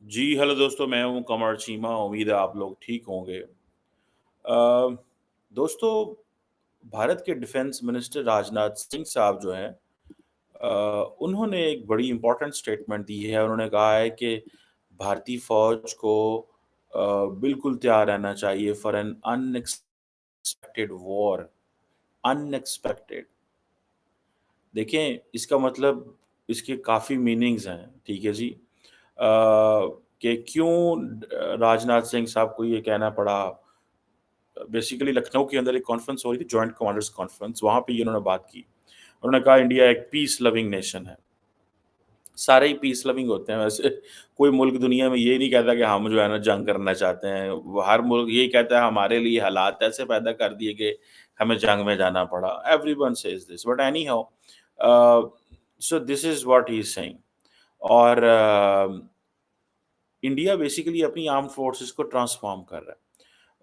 जी, hello दोस्तों, मैं हूँ कमर चीमा, उम्मीद है आप लोग ठीक होंगे। दोस्तों, भारत के डिफेंस मिनिस्टर राजनाथ सिंह साहब जो हैं अ, उन्होंने एक बड़ी इम्पोर्टेंट स्टेटमेंट दी है। उन्होंने कहा है कि भारतीय फ़ौज को बिल्कुल तैयार रहना चाहिए for an unexpected war, unexpected. देखें, इसका मतलब इसके काफ़ी मीनिंग्स हैं, ठीक है जी? कि क्यों राजनाथ सिंह साहब को ये कहना पड़ा। बेसिकली लखनऊ के अंदर एक कॉन्फ्रेंस हो रही थी, जॉइंट कमांडर्स कॉन्फ्रेंस, वहाँ पे ये उन्होंने बात की। उन्होंने कहा इंडिया एक पीस लविंग नेशन है। सारे ही पीस लविंग होते हैं वैसे, कोई मुल्क दुनिया में ये नहीं कहता कि हम जो है ना जंग करना चाहते हैं। वो हर मुल्क यही कहता है हमारे लिए हालात ऐसे पैदा कर दिए कि हमें जंग में जाना पड़ा। Everyone says this but anyhow so this is what he is saying. और इंडिया बेसिकली अपनी आर्म्ड फोर्सेस को ट्रांसफ़ॉर्म कर रहा है।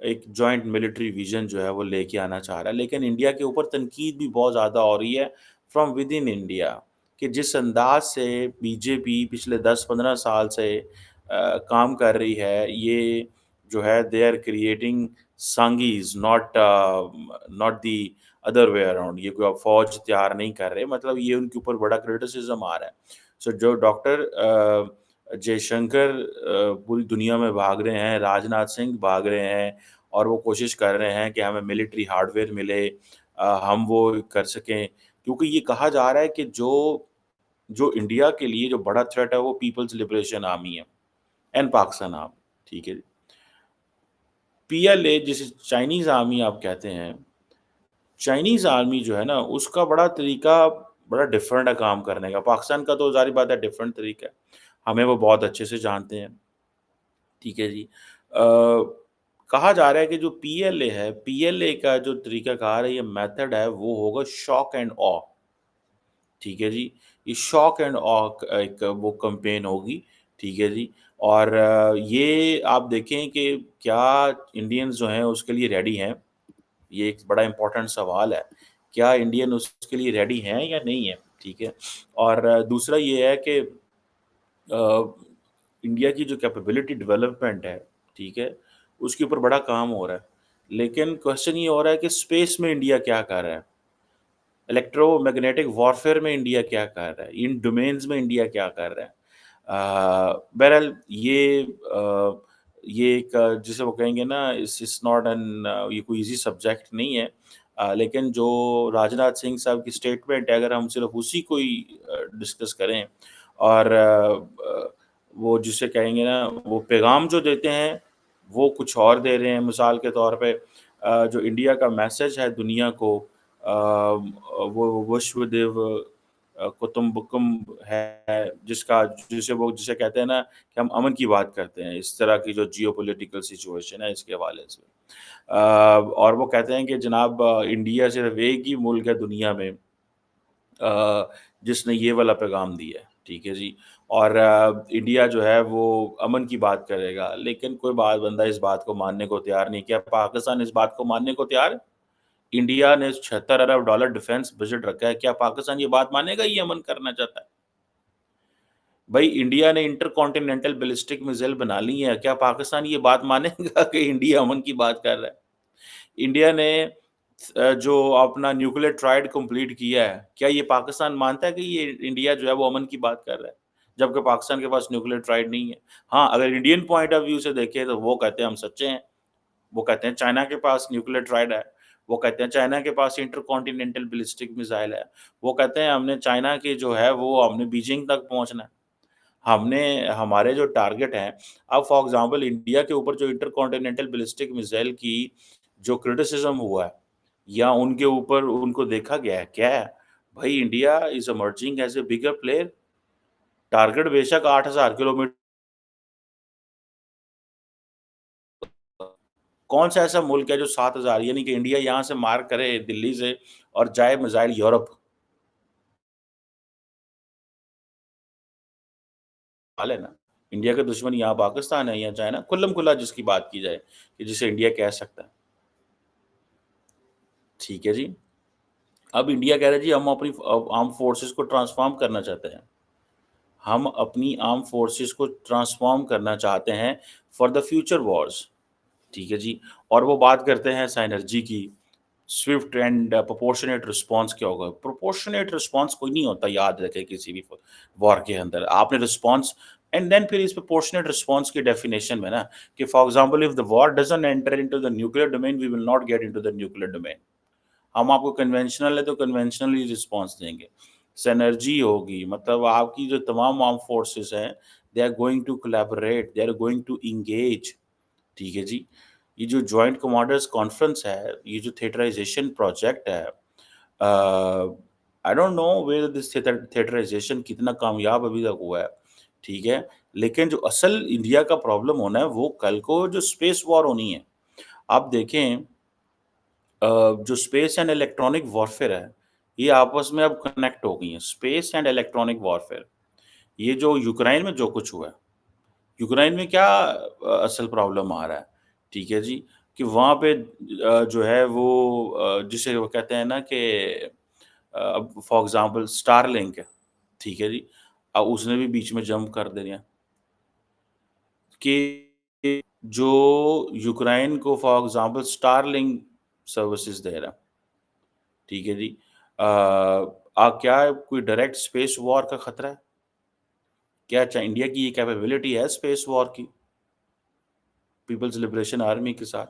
एक जॉइंट मिलिट्री विज़न जो है वो लेके आना चाह रहा है, लेकिन इंडिया के ऊपर तनकीद भी बहुत ज़्यादा हो रही है फ्रॉम विदिन इंडिया कि जिस अंदाज़ से बीजेपी पिछले 10-15 साल से काम कर रही है, ये जो है दे आर क्रिएटिंग सांगीज़ not the other way around. ये कोई फ़ौज तैयार नहीं कर रहे, मतलब ये उनके ऊपर बड़ा क्रिटिसिज़्म आ रहा है। सो जो डॉक्टर जयशंकर पूरी दुनिया में भाग रहे हैं, राजनाथ सिंह भाग रहे हैं और वो कोशिश कर रहे हैं कि हमें मिलिट्री हार्डवेयर मिले, हम वो कर सकें। क्योंकि ये कहा जा रहा है कि जो जो इंडिया के लिए जो बड़ा थ्रेट है वो पीपल्स लिबरेशन आर्मी है एंड पाकिस्तान आर्मी, ठीक है। पीएलए जिसे चाइनीज़ आर्मी आप कहते हैं, चाइनीज़ आर्मी जो है ना उसका बड़ा तरीका बड़ा डिफरेंट है काम करने का। पाकिस्तान का तो ज़ाहिर बात है डिफरेंट तरीका है। हमें वो बहुत अच्छे से जानते हैं। ठीक है जी। कहा जा रहा है कि जो पीएलए है, पीएलए का जो तरीक़ाकार है, ये मेथड है, वो होगा शॉक एंड ऑ। ठीक है जी। ये शॉक एंड ऑ क एक वो कैम्पेन होगी, ठीक है जी। और ये आप देखें कि क्या इंडियंस जो हैं उसके लिए रेडी हैं? ये एक बड़ा इम्पोर्टेंट सवाल है। क्या इंडियन उसके लिए रेडी हैं या नहीं है? ठीक है। और दूसरा ये है कि अ, इंडिया की जो कैपेबिलिटी डेवलपमेंट है, ठीक है? उसके ऊपर बड़ा काम हो रहा है। लेकिन क्वेश्चन ये हो रहा है कि स्पेस में इंडिया क्या कर रहा है? इलेक्ट्रोमैग्नेटिक वॉरफेयर में इंडिया क्या कर रहा है? इन डोमेन्स में इंडिया क्या कर रहा है? बहरहाल ये एक जिसे वो कहेंगे ना इट्स नॉट एन ये कोई ईज़ी सब्जेक्ट नहीं है। लेकिन जो राजनाथ सिंह साहब की स्टेटमेंट है, अगर हम सिर्फ़ उसी को ही डिस्कस करें और वो जिसे कहेंगे ना वो पैगाम जो देते हैं, वो कुछ और दे रहे हैं। मिसाल के तौर पे जो इंडिया का मैसेज है दुनिया को वो विश्वदेव कुतुम्बकम है जिसे कहते हैं ना कि हम अमन की बात करते हैं, इस तरह की जो जियोपॉलिटिकल सिचुएशन है इसके हवाले से। और वो कहते हैं कि जनाब इंडिया सिर्फ़ एक ही मुल्क है दुनिया में जिसने ये वाला पैगाम दिया है, ठीक है जी। और इंडिया जो है वो अमन की बात करेगा, लेकिन कोई बंदा इस बात को मानने को तैयार नहीं। क्या पाकिस्तान इस बात को मानने को तैयार है? इंडिया ने 76 अरब डॉलर डिफेंस बजट रखा है, क्या पाकिस्तान ये बात मानेगा ये अमन करना चाहता है? भई इंडिया ने इंटरकॉन्टिनेंटल बैलिस्टिक मिसाइल बना ली है, क्या पाकिस्तान ये बात मानेगा कि इंडिया अमन की बात कर रहा है? इंडिया ने जो अपना न्यूक्लियर ट्रायड कंप्लीट किया है, क्या ये पाकिस्तान मानता है कि ये इंडिया जो है वो अमन की बात कर रहा है? जबकि पाकिस्तान के पास न्यूक्लियर ट्रायड नहीं है। हाँ, अगर इंडियन पॉइंट ऑफ व्यू से देखें तो वो कहते हैं हम सच्चे हैं। वो कहते हैं चाइना के पास न्यूक्लियर ट्रायड है। वो कहते हैं चाइना के पास इंटरकॉन्टिनेंटल बैलिस्टिक मिसाइल है। वो कहते हैं हमने चाइना की जो है वो हमने बीजिंग तक पहुँचना है। हमने हमारे जो टारगेट हैं अब फॉर एग्ज़ाम्पल इंडिया के ऊपर जो इंटरकॉन्टिनेंटल बैलिस्टिक मिसाइल की जो क्रिटिसिज़्म हुआ है या उनके ऊपर उनको देखा गया है, क्या है? भई India is emerging as a bigger player. Target बेशक 8000 किलोमीटर कौन-सा ऐसा मुल्क है जो 7000 यानी कि इंडिया यहाँ से मार करे दिल्ली से और जाए मिसाइल यूरोप। हाल है ना। इंडिया का दुश्मन यहाँ पाकिस्तान है या चाइना, खुल्लम-खुल्ला जिसकी बात की जाए कि जिसे इंडिया कह सकता है। ठीक है जी। अब इंडिया कह रहा है जी हम अपनी आर्म्ड फोर्सेस को ट्रांसफ़ॉर्म करना चाहते हैं। हम अपनी आर्म फोर्सेस को ट्रांसफ़ॉर्म करना चाहते हैं फॉर द फ्यूचर वॉर्स, ठीक है जी? और वो बात करते हैं साइनर्जी की, स्विफ्ट एंड प्रोपोर्शनेट रिस्पॉन्स क्या होगा? प्रोपोर्शनेट रिस्पॉन्स कोई नहीं होता, याद रखें किसी भी वॉर के अंदर। आपने रिस्पॉन्स एंड देन फिर इस प्रोपोर्शनेट रिस्पॉन्स की डेफिनिशन में ना कि for example if the war doesn't enter into the nuclear domain, we will not get into the nuclear domain. हम आपको कन्वेंशनल है तो कन्वेंशनली रिस्पॉन्स देंगे। सिनर्जी होगी मतलब आपकी जो तमाम आर्म फोर्सेस हैं, they are going to collaborate, they are going to engage, ठीक है जी? ये जो जॉइंट कमांडर्स कॉन्फ्रेंस है, ये जो थिएटराइज़ेशन प्रोजेक्ट है, I don't know whether this theatrisation कितना कामयाब अभी तक हुआ है, ठीक है? लेकिन जो असल इंडिया का प्रॉब्लम होना है, वो कल को जो स्पेस वॉर होनी है। आप देखें जो स्पेस एंड इलेक्ट्रॉनिक वॉरफेयर है, ये आपस में अब कनेक्ट हो गई हैं। स्पेस एंड इलेक्ट्रॉनिक वॉरफेयर, ये जो यूक्रेन में जो कुछ हुआ है, यूक्रेन में क्या असल प्रॉब्लम आ रहा है, ठीक है जी? कि वहाँ पे जो है वो जिसे वो कहते हैं ना कि अब फॉर एग्ज़ाम्पल स्टारलिंक है, ठीक है जी? उसने भी बीच में जंप कर दिया कि जो यूक्रेन को फॉर एग्ज़ाम्पल स्टारलिंक सर्विसेज़ दे रहा है, ठीक है जी? क्या कोई डायरेक्ट स्पेस वॉर का खतरा है? क्या इंडिया की ये कैपेबिलिटी है स्पेस वॉर की, पीपल्स लिबरेशन आर्मी के साथ?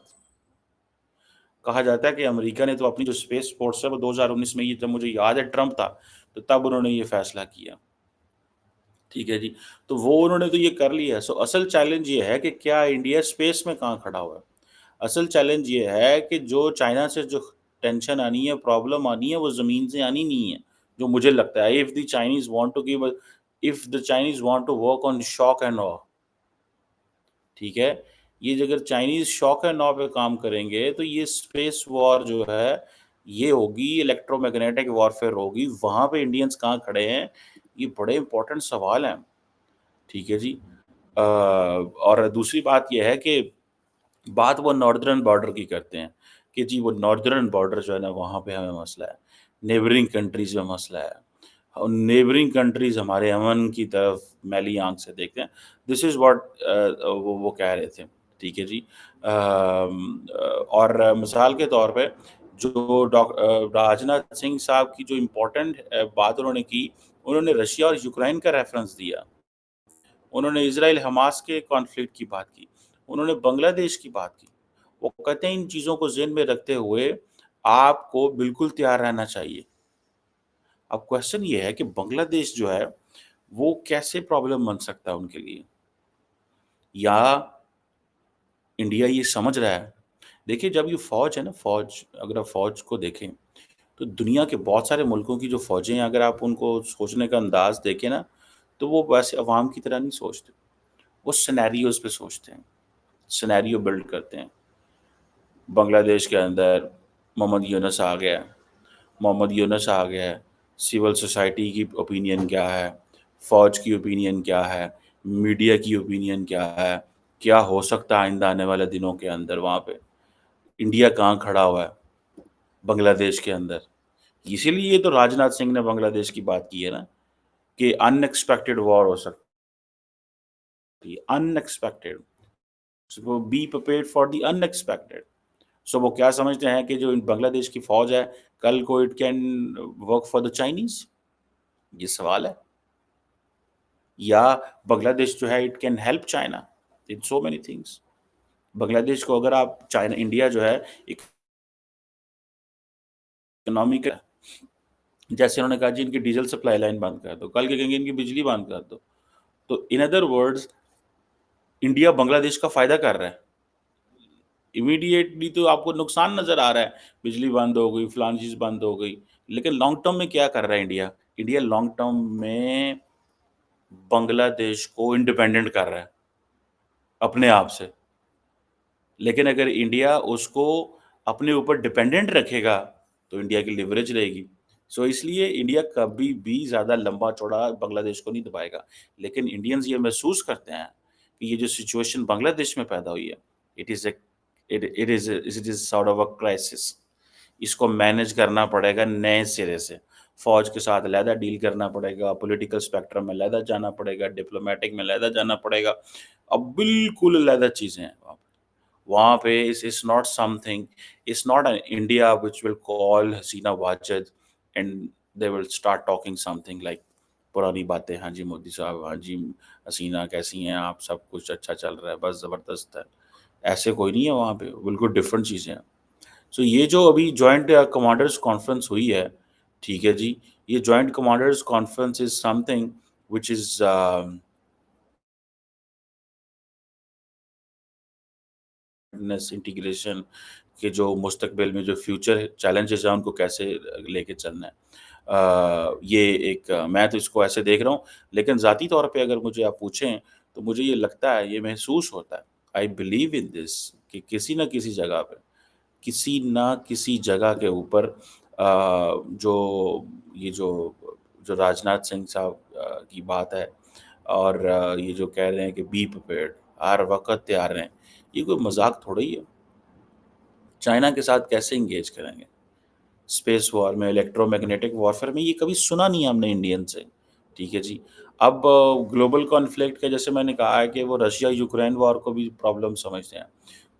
कहा जाता है कि अमेरिका ने तो अपनी जो स्पेस फ़ोर्स है वो 2019 में, ये जब मुझे याद है ट्रम्प था, तो तब उन्होंने ये फैसला किया, ठीक है जी? तो वो उन्होंने तो ये कर लिया, सो असल चैलेंज ये है कि क्या इंडिया स्पेस में कहाँ खड़ा हुआ है? असल चैलेंज ये है कि जो चाइना से जो टेंशन आनी है, प्रॉब्लम आनी है, वो ज़मीन से आनी नहीं है, जो मुझे लगता है। If the Chinese want to work on shock and awe, ठीक है? ये जो अगर चाइनीज़ शॉक एंड ऑ पे काम करेंगे, तो ये स्पेस वॉर जो है, ये होगी, इलेक्ट्रोमैग्नेटिक वॉरफेयर होगी, वहाँ पे इंडियंस कहाँ खड़े हैं? ये बड़े इम्पोर्टेंट सवाल हैं, ठीक है जी? और दूसरी बात ये है कि बात वो नॉर्दर्न बॉर्डर की करते हैं कि जी वो नॉर्दर्न बॉर्डर जो है ना वहाँ पे हमें मसला है, नेबरिंग कंट्रीज़ में मसला है। और नेबरिंग कंट्रीज़ हमारे अमन की तरफ मैली आँख से देखते हैं। दिस इज़ व्हाट वो कह रहे थे, ठीक है जी। और मिसाल के तौर पे जो राजनाथ सिंह साहब की जो इम्पोर्टेंट बात उन्होंने की, उन्होंने रशिया और यूक्रेन का रेफ़रेंस दिया। उन्होंने इज़राइल हमास के कॉन्फ्लिक्ट की बात की, उन्होंने बांग्लादेश की बात की। वो कहते हैं इन चीज़ों को ज़हन में रखते हुए आपको बिल्कुल तैयार रहना चाहिए। अब क्वेश्चन ये है कि बांग्लादेश जो है, वो कैसे प्रॉब्लम बन सकता है उनके लिए? या इंडिया ये समझ रहा है? देखिए जब ये फ़ौज है ना फ़ौज, अगर आप फ़ौज को देखें, तो दुनिया के बहुत सारे मुल्कों की जो फ़ौजें हैं अगर आप उनको सोचने का अंदाज़ देखें ना, तो वो वैसे अवाम की तरह नहीं सोचते। वो सिनेरियोज़ पे सोचते हैं, सिनेरियो बिल्ड करते हैं। बांग्लादेश के अंदर मोहम्मद यूनुस आ गया, मोहम्मद यूनुस आ गया है, सिविल सोसाइटी की ओपिनियन क्या है, फ़ौज की ओपिनियन क्या है, मीडिया की ओपिनियन क्या है, क्या हो सकता है आइंदा आने वाले दिनों के अंदर वहाँ पे, इंडिया कहाँ खड़ा हुआ है बांग्लादेश के अंदर। इसीलिए ये तो राजनाथ सिंह ने बांग्लादेश की बात की है ना कि अनएक्सपेक्टेड वॉर हो सकती है, unexpected. So be prepared for the unexpected. So वो क्या समझते हैं कि जो इन बांग्लादेश की फ़ौज है, कल को it can work for the Chinese? ये सवाल है। या बांग्लादेश जो है it can help China in so many things. Bangladesh को अगर आप चाइना इंडिया जो है इकोनॉमिक, जैसे उन्होंने कहा जी इनकी डीज़ल सप्लाई लाइन बंद कर दो, कल के कहेंगे इनकी बिजली बंद कर दो। तो in other words India Bangladesh का फ़ायदा कर रहा है। इमीडिएटली तो आपको नुकसान नज़र आ रहा है, बिजली बंद हो गई, फलानी चीज़ बंद हो गई। लेकिन लॉन्ग टर्म में क्या कर रहा है इंडिया? इंडिया लॉन्ग टर्म में बांग्लादेश को इंडिपेंडेंट कर रहा है, अपने आप से। लेकिन अगर इंडिया उसको अपने ऊपर डिपेंडेंट रखेगा, तो इंडिया की लिवरेज रहेगी। सो इसलिए इंडिया कभी भी ज़्यादा लंबा-चौड़ा बांग्लादेश को नहीं दबाएगा। लेकिन इंडियंस ये महसूस करते हैं कि ये जो सिचुएशन बांग्लादेश में पैदा हुई है, it is a it is sort of a crisis. इसको मैनेज करना पड़ेगा नए सिरे से। फ़ौज के साथ अलहदा डील करना पड़ेगा, पॉलिटिकल स्पेक्ट्रम में अलहदा जाना पड़ेगा, डिप्लोमैटिक में अलहदा जाना पड़ेगा। अब बिल्कुल अलहदा चीज़ें हैं वहाँ पे। वहाँ पे it's not something, it's not an India which will call Hasina Wajid and they will start talking something like पुरानी बातें, हाँ जी मोदी साहब, हाँ जी हसीना कैसी हैं आप, सब कुछ अच्छा चल रहा है, बस ज़बरदस्त है। ऐसे कोई नहीं है वहाँ पे, बिल्कुल डिफरेंट चीज़ें हैं। सो ये जो अभी जॉइंट कमांडर्स कॉन्फ्रेंस हुई है, ठीक है जी, ये joint commanders conference is something which is integration के जो मुस्तकबिल में जो फ्यूचर चैलेंजेस हैं उनको कैसे लेके चलना है। ये एक मैं तो इसको ऐसे देख रहा हूँ, लेकिन ज़ाती तौर पे अगर मुझे आप पूछें, तो मुझे ये लगता है, ये महसूस होता है, आई बिलीव इन दिस कि किसी न किसी जगह पे, किसी न किसी जगह के ऊपर जो ये जो राजनाथ सिंह साहब की बात है और ये जो कह रहे हैं कि बी प्रिपेयर्ड, हर वक़्त तैयार रहें, ये कोई मज़ाक थोड़ा ही है। चाइना के साथ कैसे एंगेज करेंगे? स्पेस वॉर में, इलेक्ट्रोमैग्नेटिक वॉरफेयर में, ये कभी सुना नहीं है हमने इंडियन से, ठीक है जी। अब ग्लोबल कॉन्फ्लिक्ट का जैसे मैंने कहा है कि वो रशिया-यूक्रेन वॉर को भी प्रॉब्लम समझते हैं।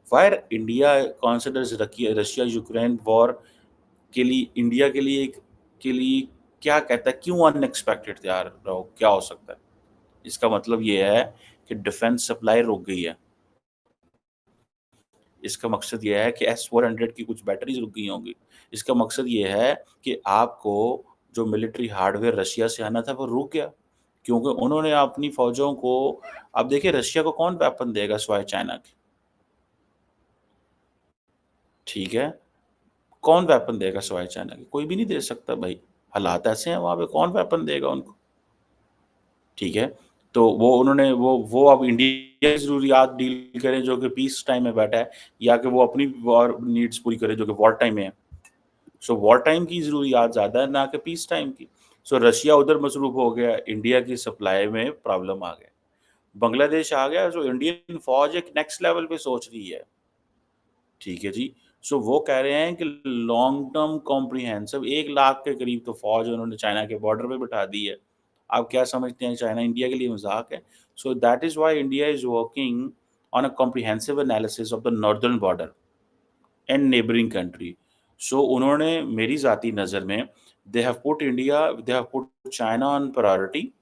व्हायर इंडिया कंसीडर्स रखिए रशिया-यूक्रेन वॉर के लिए इंडिया के लिए क्या कहता है, क्यों अनएक्सपेक्टेड तैयार रहो, क्या हो सकता है? इसका मतलब ये है कि डिफेंस सप्लाई रुक गई है। इसका मकसद ये है कि एस-400 की कुछ बैटरीज़ रुक गई होंगी। इसका मकसद ये है कि आपको जो मिलिट्री हार्डवेयर रशिया से आना था वो रुक गया, क्योंकि उन्होंने अपनी फ़ौजों को अब देखिए रशिया को कौन वेपन देगा सिवाय चाइना के, ठीक है? कौन वेपन देगा सिवाय चाइना के? कोई भी नहीं दे सकता भाई। हालात ऐसे हैं वहाँ पे, कौन वेपन देगा उनको, ठीक है? तो वो उन्होंने वो अब इंडिया की ज़रूरियात डील करें जो कि पीस टाइम में बैठा है, या कि वो अपनी वॉर नीड्स पूरी करे जो कि वॉर टाइम में है। सो वॉर टाइम की ज़रूरियात ज़्यादा है ना कि पीस टाइम की। सो रशिया उधर मसरूफ़ हो गया, इंडिया की सप्लाई में प्रॉब्लम आ गया। बांग्लादेश आ गया, जो इंडियन फ़ौज एक नेक्स्ट लेवल पे सोच रही है, ठीक है जी। सो वो कह रहे हैं कि लॉन्ग टर्म कॉम्प्रिहेंसिव 1 लाख के करीब तो फ़ौज उन्होंने चाइना के बॉर्डर पे बिठा दी है। आप क्या समझते हैं चाइना इंडिया के लिए मज़ाक है? So that is why India is working on a comprehensive analysis of the northern border and neighbouring country. So उन्होंने मेरी ज़ाती नज़र में they have put China on priority,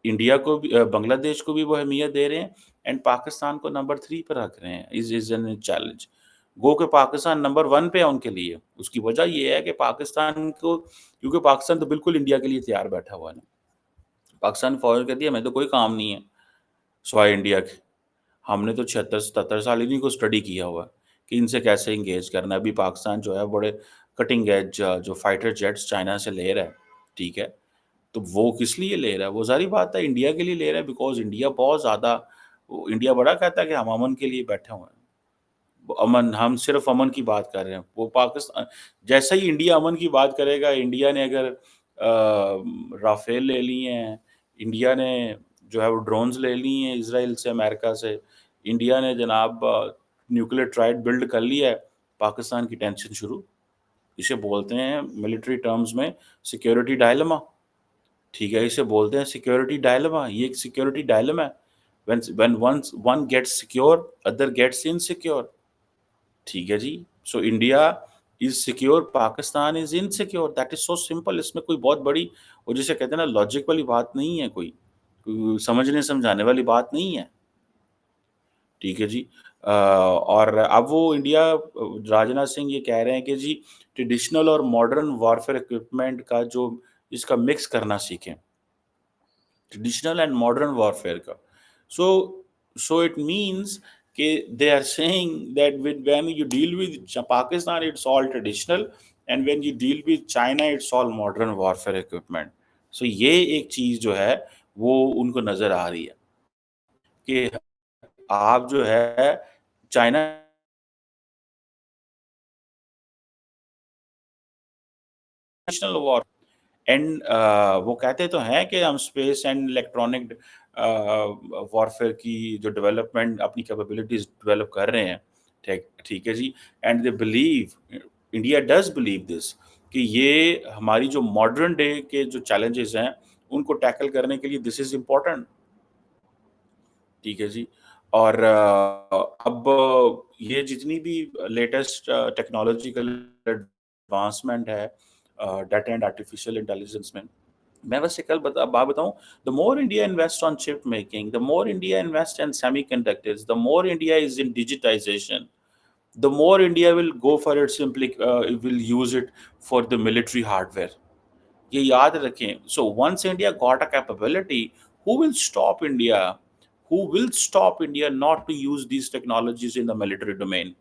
India को भी बांग्लादेश को भी वो अहमियत दे रहे हैं एंड पाकिस्तान को नंबर 3 पे रख रहे हैं, इज़ एन चैलेंज। गो के पाकिस्तान नंबर 1 पे है उनके लिए। उसकी वजह ये है कि पाकिस्तान को क्योंकि पाकिस्तान तो बिल्कुल इंडिया के लिए तैयार बैठा हुआ है। पाकिस्तान फ़ौज कहती है हमें तो कोई काम नहीं है, सिवाय इंडिया के। हमने तो 76-77 साल इन्हीं को स्टडी किया हुआ है कि इनसे कैसे एंगेज करना है। अभी पाकिस्तान जो है बड़े कटिंग एज जो फाइटर जेट्स चाइना से ले रहा है, ठीक है? तो वो किस लिए ले रहा है? वो ज़ाहिर बात है इंडिया के लिए ले रहा है बिकॉज़ इंडिया बहुत ज़्यादा वो इंडिया बड़ा कहता है कि हम अमन के लिए बैठे हुए हैं। वो अमन हम सिर्फ़ अमन की बात कर रहे हैं। वो जैसे ही इंडिया अमन की बात करेगा, इंडिया ने अगर राफ़ेल ले लिए हैं, इंडिया ने जो है वो ड्रोन्स ले लिए हैं इज़राइल से, अमेरिका से, इंडिया ने जनाब न्यूक्लियर ट्राइड बिल्ड कर लिया है, पाकिस्तान की टेंशन शुरू। इसे बोलते हैं मिलिट्री टर्म्स में सिक्योरिटी डायलेमा। ठीक है, इसे बोलते हैं सिक्योरिटी डायलेमा, ये एक सिक्योरिटी डायलेमा है। When once one gets secure, other gets insecure, ठीक है जी। So India is secure, Pakistan is insecure, that is so simple. इसमें कोई बहुत बड़ी वो जिसे कहते हैं ना लॉजिक वाली बात नहीं है कोई, समझने-समझाने वाली बात नहीं है, ठीक है जी। और अब वो इंडिया राजनाथ सिंह ये कह रहे हैं कि जी ट्रेडिशनल और मॉडर्न वॉरफेयर इक्विपमेंट का जो इसका मिक्स करना सीखें। ट्रेडिशनल एंड मॉडर्न वॉरफेयर का। सो सो इट मीन्स कि they are saying that when you deal with Pakistan it's all traditional and when you deal with China it's all modern warfare equipment. So ये एक चीज़ जो है वो उनको नज़र आ रही है कि आप जो है चाइना नेशनल वॉर एंड वो कहते तो हैं कि हम स्पेस एंड इलेक्ट्रॉनिक वॉरफेयर की जो डेवलपमेंट अपनी कैपेबिलिटीज़ डेवलप कर रहे हैं, ठीक ठीक है जी। And they believe India does believe this कि ये हमारी जो मॉडर्न डे के जो चैलेंजेज़ हैं, उनको टैकल करने के लिए दिस इज़ इम्पोर्टेंट, ठीक है जी। और अब ये जितनी भी लेटेस्ट टेक्नोलॉजिकल एडवांसमेंट है डाटा एंड आर्टिफिशियल इंटेलिजेंस में, मैं बस एक बात बताऊँ, the more India invest on chip making, the more India invest in semiconductors, the more India is in digitisation, the more India will go for it simply will use it for the military hardware. ये याद रखें. So once India got a capability, who will stop India? Who will stop India not to use these technologies in the military domain?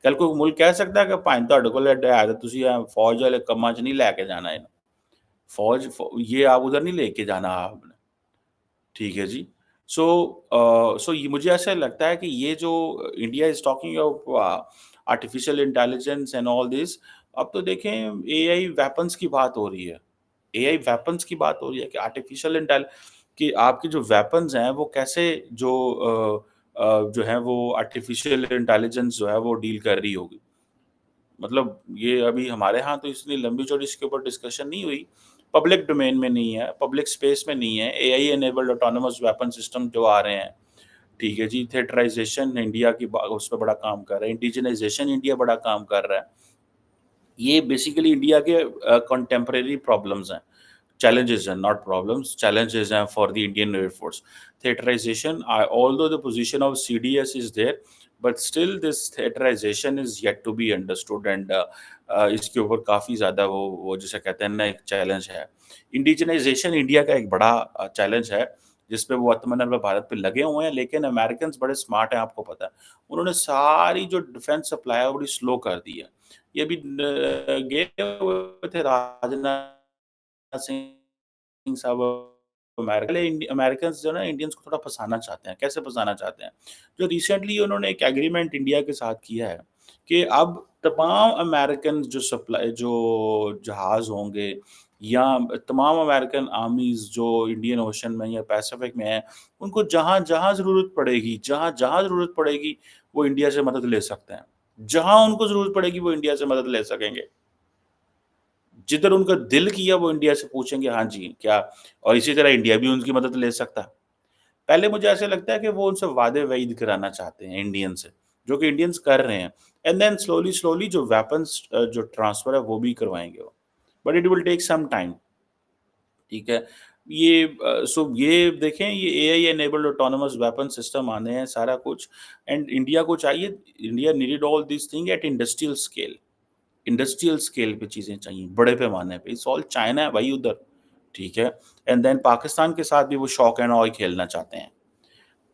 ਕੱਲ ਕੋਈ ਮੁਲਕ ਕਹਿ ਸਕਦਾ ਕਿ ਭਾਵੇਂ ਤੁਹਾਡੇ ਕੋਲ ਇਹ ਹੈ ਤੇ ਤੁਸੀਂ ਇਹ ਫੌਜ ਵਾਲੇ ਕੰਮਾਂ 'ਚ ਨਹੀਂ ਲੈ ਕੇ ਜਾਣਾ ਇਹਨੂੰ. ये आप उधर नहीं लेके जाना आपने. ठीक है जी। सो ये मुझे ऐसा लगता है कि ये जो India is talking of artificial intelligence and all this, अब तो देखें एआई वेपन्स की बात हो रही है। एआई वेपन्स की बात हो रही है कि आर्टिफिशियल इंटेल कि आपके जो वेपन्स हैं वो कैसे जो है वो आर्टिफिशियल इंटेलिजेंस जो है वो डील कर रही होगी। मतलब ये अभी हमारे यहाँ तो इतनी लंबी-चौड़ी इसके ऊपर डिस्कशन नहीं हुई। पब्लिक डोमेन में नहीं है, पब्लिक स्पेस में नहीं है। AI enabled autonomous weapon system जो आ रहे हैं, ठीक है जी। थिएटराइज़ेशन इंडिया की बा उस पे बड़ा काम कर रहा है। इंडिजिनाइज़ेशन इंडिया बड़ा काम कर रहा है। ये बेसिकली इंडिया के कंटेम्परेरी प्रॉब्लम्स हैं। Challenges and not problems. Challenges are for the Indian Air Force. Theaterization, although the position of CDS is there, but still this theaterization is yet to be understood and इसके ऊपर काफ़ी ज़्यादा वो जिसे कहते हैं ना एक चैलेंज है। इंडिजिनाइजेशन इंडिया का एक बड़ा चैलेंज है, जिस पे वो आत्मनिर्भर में भारत पे लगे हुए हैं, लेकिन अमेरिकन्स बड़े स्मार्ट हैं, आपको पता है। उन्होंने सारी जो डिफेंस सप्लाई है, वो बड़ी स्लो कर दी है। ये अभी गए हुए थे राजनाथ सिंह साहब अमेरिका अमेरिकन्स जो है ना इंडियंस को थोड़ा फँसाना चाहते हैं। कैसे फँसाना चाहते हैं? जो रिसेंटली उन्होंने एक एग्रीमेंट इंडिया के साथ किया है कि अब तमाम अमेरिकन जो जहाज़ होंगे या तमाम अमेरिकन आर्मीज़ जो इंडियन ओशन में या पैसिफिक में हैं, उनको जहाँ-जहाँ ज़रूरत पड़ेगी जहाँ-जहाँ ज़रूरत पड़ेगी, वो इंडिया से मदद ले सकते हैं। जहाँ उनको ज़रूरत पड़ेगी, वो इंडिया से मदद ले सकेंगे। जिधर उनका दिल किया वो इंडिया से पूछेंगे हाँ जी, क्या और इसी तरह इंडिया भी उनकी मदद ले सकता है। पहले मुझे ऐसा लगता है कि वो उनसे वादे-वईद कराना चाहते हैं इंडियन से, जो कि इंडियंस कर रहे हैं एंड देन स्लोली जो वेपन्स जो ट्रांसफर है वो भी करवाएँगे वो। But it will take some time, ठीक है? ये देखें ये AI enabled autonomous weapon system आने हैं सारा कुछ एंड इंडिया को चाहिए India needed all this thing at industrial scale. Industrial scale पे चीज़ें चाहिए, बड़े पैमाने पे। इट्स ऑल चाइना है भाई उधर, ठीक है? एंड देन पाकिस्तान के साथ भी वो शॉक एंड ऑय खेलना चाहते हैं।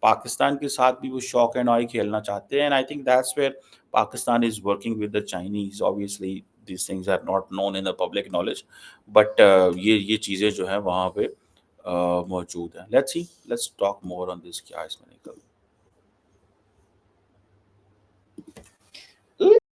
पाकिस्तान के साथ भी वो शॉक एंड ऑय खेलना चाहते हैं and I think that's where Pakistan is working with the Chinese obviously these things are not known in the public knowledge but ये चीज़ें जो हैं वहाँ पे मौजूद हैं। Let's see, let's talk more on this क्या इसमें निकल